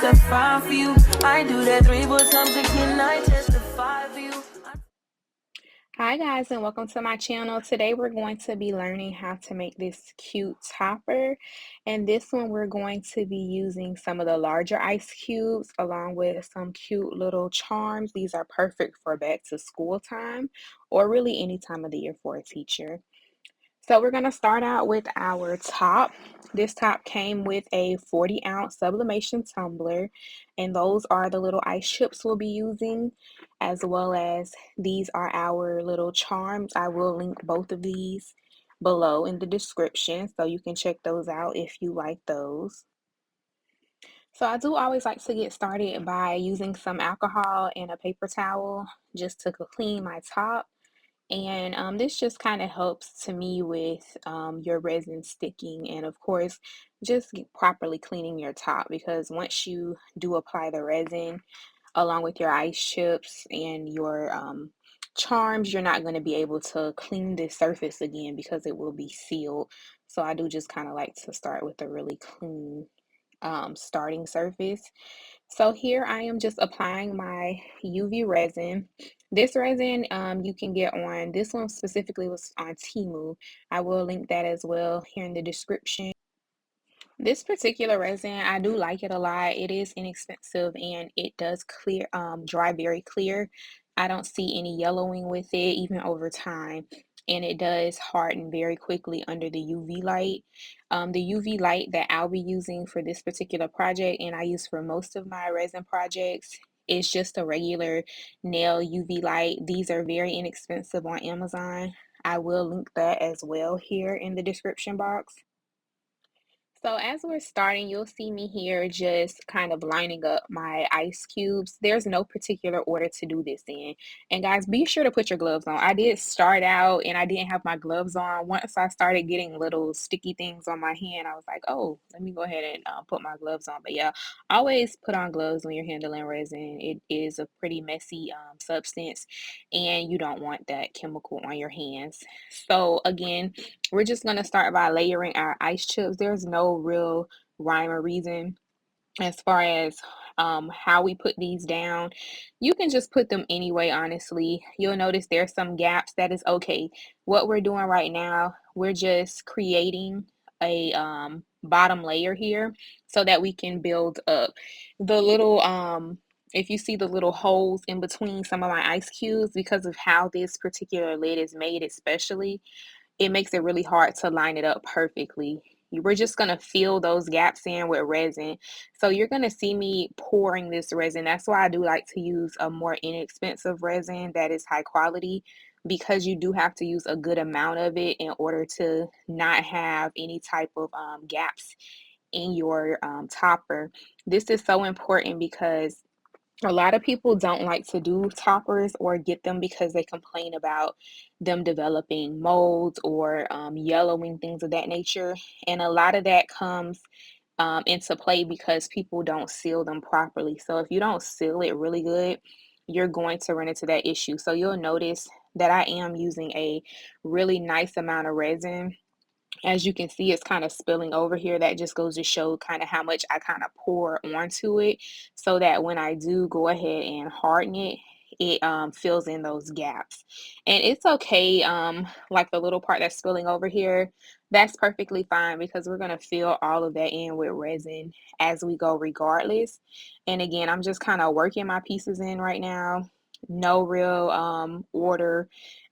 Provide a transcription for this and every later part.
testify for you. I do that 3, 4 times again, I testify for you. Hi guys, and welcome to my channel. Today we're going to be learning how to make this cute topper, and this one we're going to be using some of the larger ice cubes along with some cute little charms. These are perfect for back to school time or really any time of the year for a teacher. So we're going to start out with our top. This top came with a 40-ounce sublimation tumbler, and those are the little ice chips we'll be using, as well as these are our little charms. I will link both of these below in the description, so you can check those out if you like those. So I do always like to get started by using some alcohol and a paper towel just to clean my top. And this just kind of helps to me with your resin sticking, and of course just properly cleaning your top, because once you do apply the resin along with your ice chips and your charms, you're not going to be able to clean this surface again because it will be sealed. So I do just kind of like to start with a really clean starting surface. So here I am just applying my UV resin. This resin you can get on, this one specifically was on Temu. I will link that as well here in the description. This particular resin, I do like it a lot. It is inexpensive and it does dry very clear. I don't see any yellowing with it even over time. And it does harden very quickly under the UV light. The UV light that I'll be using for this particular project, and I use for most of my resin projects, is just a regular nail UV light. These are very inexpensive on Amazon. I will link that as well here in the description box. So as we're starting, you'll see me here just kind of lining up my ice cubes. There's no particular order to do this in. And guys, be sure to put your gloves on. I did start out and I didn't have my gloves on. Once I started getting little sticky things on my hand, I was like, oh, let me go ahead and put my gloves on. But yeah, always put on gloves when you're handling resin. It is a pretty messy substance, and you don't want that chemical on your hands. So again, we're just going to start by layering our ice chips. There's no real rhyme or reason as far as how we put these down. You can just put them anyway, honestly. You'll notice there's some gaps. That is okay. What we're doing right now, we're just creating a bottom layer here so that we can build up the little if you see the little holes in between some of my ice cubes, because of how this particular lid is made, especially, it makes it really hard to line it up perfectly. We're just going to fill those gaps in with resin. So you're going to see me pouring this resin. That's why I do like to use a more inexpensive resin that is high quality, because you do have to use a good amount of it in order to not have any type of gaps in your topper. This is so important because a lot of people don't like to do toppers or get them because they complain about them developing molds or yellowing, things of that nature. And a lot of that comes into play because people don't seal them properly. So if you don't seal it really good, you're going to run into that issue. So you'll notice that I am using a really nice amount of resin. As you can see, it's kind of spilling over here. That just goes to show kind of how much I kind of pour onto it, so that when I do go ahead and harden it, it fills in those gaps. And it's okay, like the little part that's spilling over here, that's perfectly fine, because we're going to fill all of that in with resin as we go regardless. And again, I'm just kind of working my pieces in right now. No real order,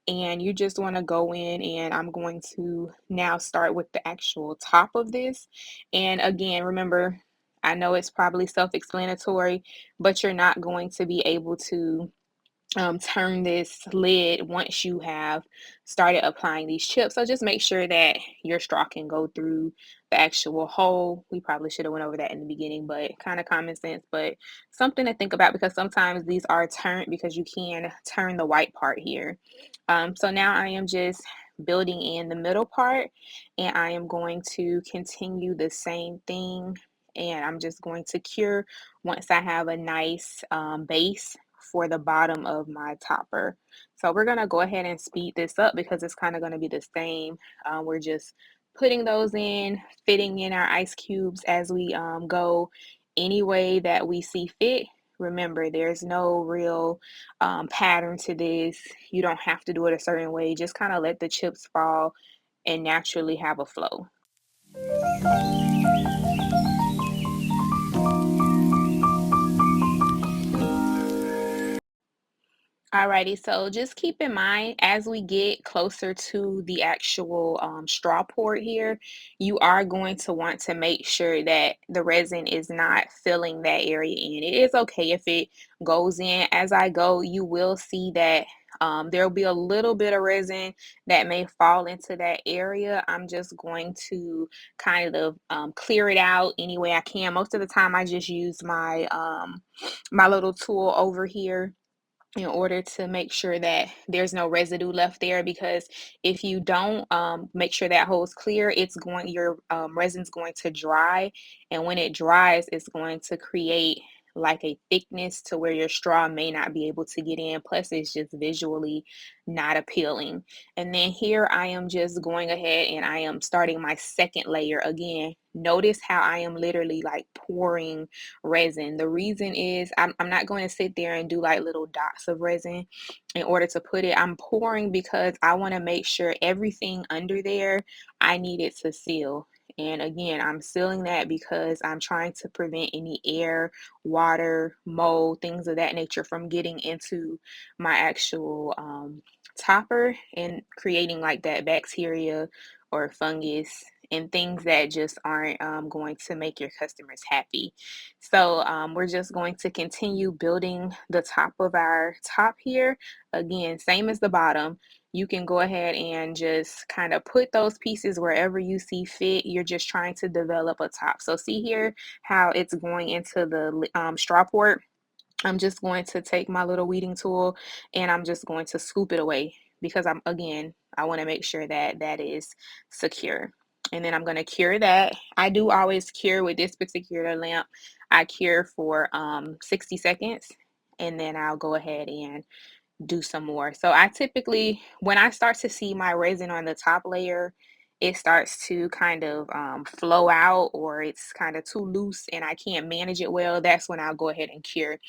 and you just want to go in, and I'm going to now start with the actual top of this. And again, remember, I know it's probably self-explanatory, but you're not going to be able to turn this lid once you have started applying these chips. So just make sure that your straw can go through the actual hole. We probably should have went over that in the beginning, but kind of common sense, but something to think about, because sometimes these are turned, because you can turn the white part here. So now I am just building in the middle part, and I am going to continue the same thing, and I'm just going to cure once I have a nice base for the bottom of my topper. So we're going to go ahead and speed this up because it's kind of going to be the same. We're just putting those in, fitting in our ice cubes as we go, any way that we see fit. Remember, there's no real pattern to this. You don't have to do it a certain way. Just kind of let the chips fall and naturally have a flow. Alrighty, so just keep in mind as we get closer to the actual straw port here, you are going to want to make sure that the resin is not filling that area in. It is okay if it goes in. As I go, you will see that there'll be a little bit of resin that may fall into that area. I'm just going to kind of clear it out any way I can. Most of the time, I just use my little tool over here in order to make sure that there's no residue left there, because if you don't make sure that hole's clear, it's going your resin's going to dry, and when it dries it's going to create like a thickness to where your straw may not be able to get in, plus it's just visually not appealing. And then here I am just going ahead and I am starting my second layer again. Notice how I am literally like pouring resin. The reason is I'm not going to sit there and do like little dots of resin in order to put it. I'm pouring because I want to make sure everything under there, I need it to seal. And again, I'm sealing that because I'm trying to prevent any air, water, mold, things of that nature from getting into my actual topper and creating like that bacteria or fungus and things that just aren't going to make your customers happy. So we're just going to continue building the top of our top here. Again, same as the bottom. You can go ahead and just kind of put those pieces wherever you see fit. You're just trying to develop a top. So see here how it's going into the straw port. I'm just going to take my little weeding tool and I'm just going to scoop it away because I want to make sure that that is secure. And then I'm going to cure that. I do always cure with this particular lamp. I cure for 60 seconds and then I'll go ahead and do some more. So I typically, when I start to see my resin on the top layer, it starts to kind of flow out, or it's kind of too loose and I can't manage it well. That's when I'll go ahead and cure.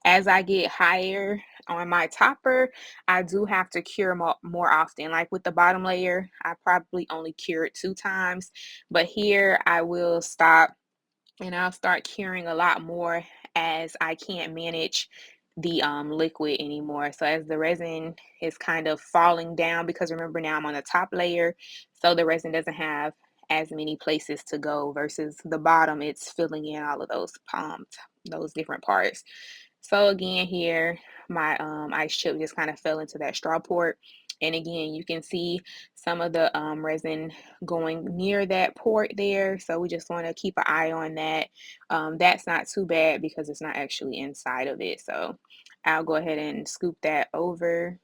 As I get higher on my topper, I do have to cure more often. Like with the bottom layer, I probably only cure it 2 times, but here I will stop and I'll start curing a lot more as I can't manage the liquid anymore. So as the resin is kind of falling down, because remember now I'm on the top layer, so the resin doesn't have as many places to go versus the bottom, it's filling in all of those different parts. So again here, my ice chip just kind of fell into that straw port. And again, you can see some of the resin going near that port there. So we just want to keep an eye on that. That's not too bad because it's not actually inside of it. So I'll go ahead and scoop that over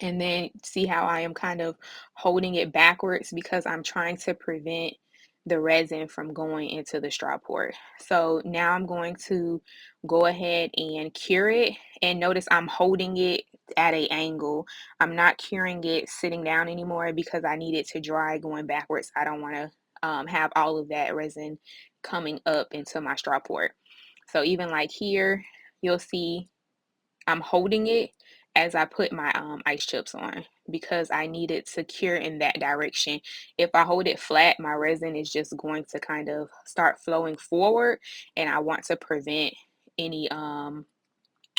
and then see how I am kind of holding it backwards because I'm trying to prevent the resin from going into the straw port. So now I'm going to go ahead and cure it, and notice I'm holding it at a angle. I'm not curing it sitting down anymore because I need it to dry going backwards. I don't want to have all of that resin coming up into my straw port. So even like here, you'll see I'm holding it as I put my ice chips on because I need it to cure in that direction. If I hold it flat, my resin is just going to kind of start flowing forward, and I want to prevent any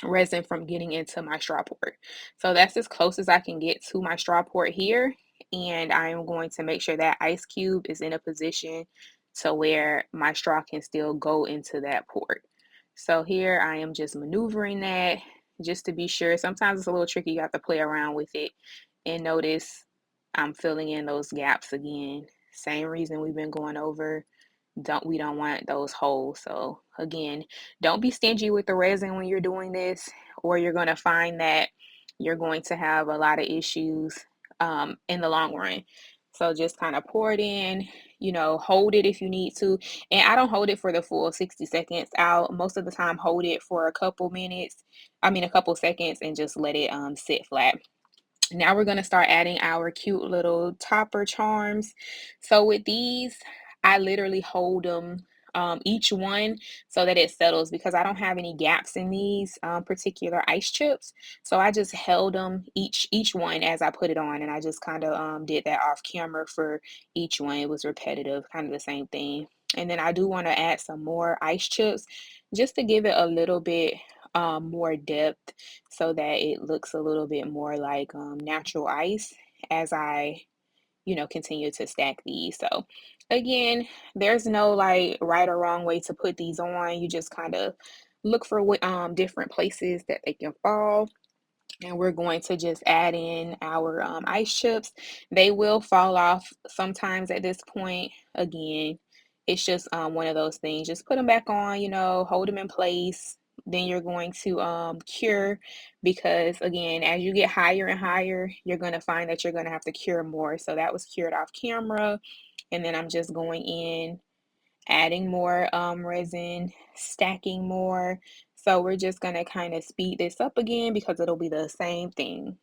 resin from getting into my straw port. So that's as close as I can get to my straw port here. And I am going to make sure that ice cube is in a position to where my straw can still go into that port. So here I am just maneuvering that just to be sure. Sometimes it's a little tricky. You have to play around with it and notice I'm filling in those gaps again. Same reason we've been going over. We don't want those holes. So again, don't be stingy with the resin when you're doing this, or you're going to find that you're going to have a lot of issues in the long run. So just kind of pour it in, hold it if you need to. And I don't hold it for the full 60 seconds. I'll most of the time hold it for a couple minutes, a couple seconds, and just let it sit flat. Now we're going to start adding our cute little topper charms. So with these, I literally hold them each one so that it settles, because I don't have any gaps in these particular ice chips. So I just held them each one as I put it on, and I just kind of did that off camera for each one. It was repetitive, kind of the same thing. And then I do want to add some more ice chips just to give it a little bit more depth, so that it looks a little bit more like natural ice as I continue to stack these. So again, there's no like right or wrong way to put these on. You just kind of look for what different places that they can fall, and we're going to just add in our ice chips. They will fall off sometimes at this point. Again, it's just one of those things. Just put them back on, hold them in place. Then you're going to cure, because again, as you get higher and higher, you're going to find that you're going to have to cure more. So that was cured off camera. And then I'm just going in, adding more resin, stacking more. So we're just going to kind of speed this up again, because it'll be the same thing.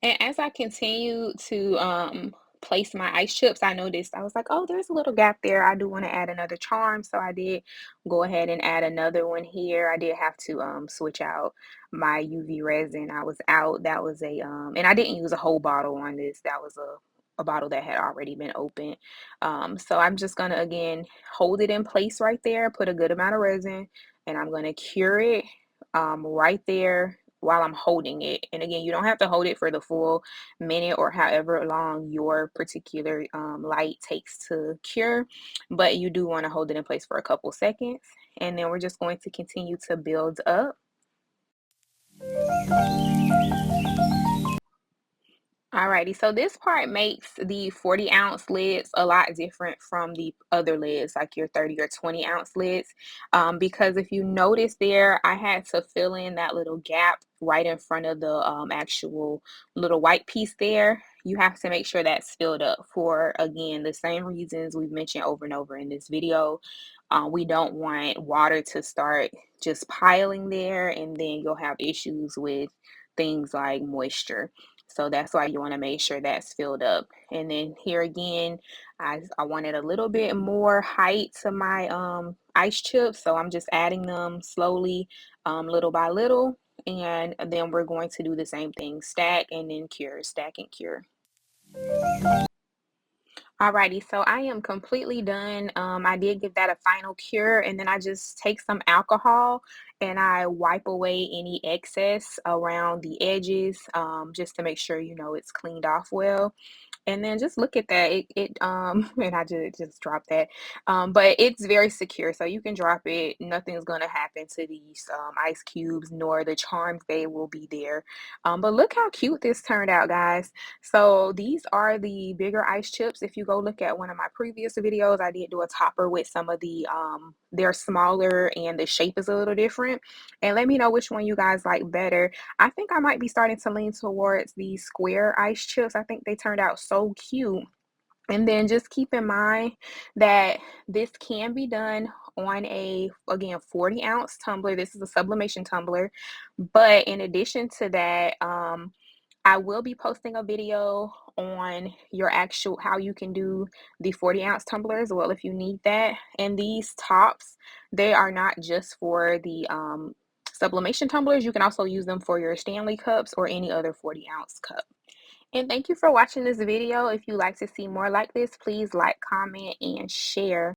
And as I continue to place my ice chips, I noticed, I was like, oh, there's a little gap there. I do want to add another charm. So I did go ahead and add another one here. I did have to switch out my UV resin. I was out. That was and I didn't use a whole bottle on this. That was a bottle that had already been opened. So I'm just gonna again hold it in place right there, put a good amount of resin, and I'm gonna cure it right there while I'm holding it. And again, you don't have to hold it for the full minute or however long your particular light takes to cure, but you do want to hold it in place for a couple seconds. And then we're just going to continue to build up. Alrighty, so this part makes the 40-ounce lids a lot different from the other lids, like your 30 or 20-ounce lids. Because if you notice there, I had to fill in that little gap right in front of the actual little white piece there. You have to make sure that's filled up for, again, the same reasons we've mentioned over and over in this video. We don't want water to start just piling there, and then you'll have issues with things like moisture. So that's why you want to make sure that's filled up. And then here again, I wanted a little bit more height to my ice chips. So I'm just adding them slowly, little by little. And then we're going to do the same thing, stack and then cure, stack and cure. Alrighty, so I am completely done. I did give that a final cure, and then I just take some alcohol and I wipe away any excess around the edges, just to make sure it's cleaned off well. And then just look at that. It and I just dropped that. But it's very secure, so you can drop it. Nothing's gonna happen to these ice cubes, nor the charms. They will be there. But look how cute this turned out, guys. So these are the bigger ice chips. If you go look at one of my previous videos, I did do a topper with some of the they're smaller and the shape is a little different. And let me know which one you guys like better. I think I might be starting to lean towards these square ice chips. I think they turned out so cute. And then just keep in mind that this can be done on a, again, 40-ounce tumbler. This is a sublimation tumbler. But in addition to that, I will be posting a video on your actual, how you can do the 40-ounce tumbler as well if you need that. And these tops, they are not just for the sublimation tumblers. You can also use them for your Stanley cups or any other 40-ounce cup. And thank you for watching this video. If you'd like to see more like this, please like, comment, and share.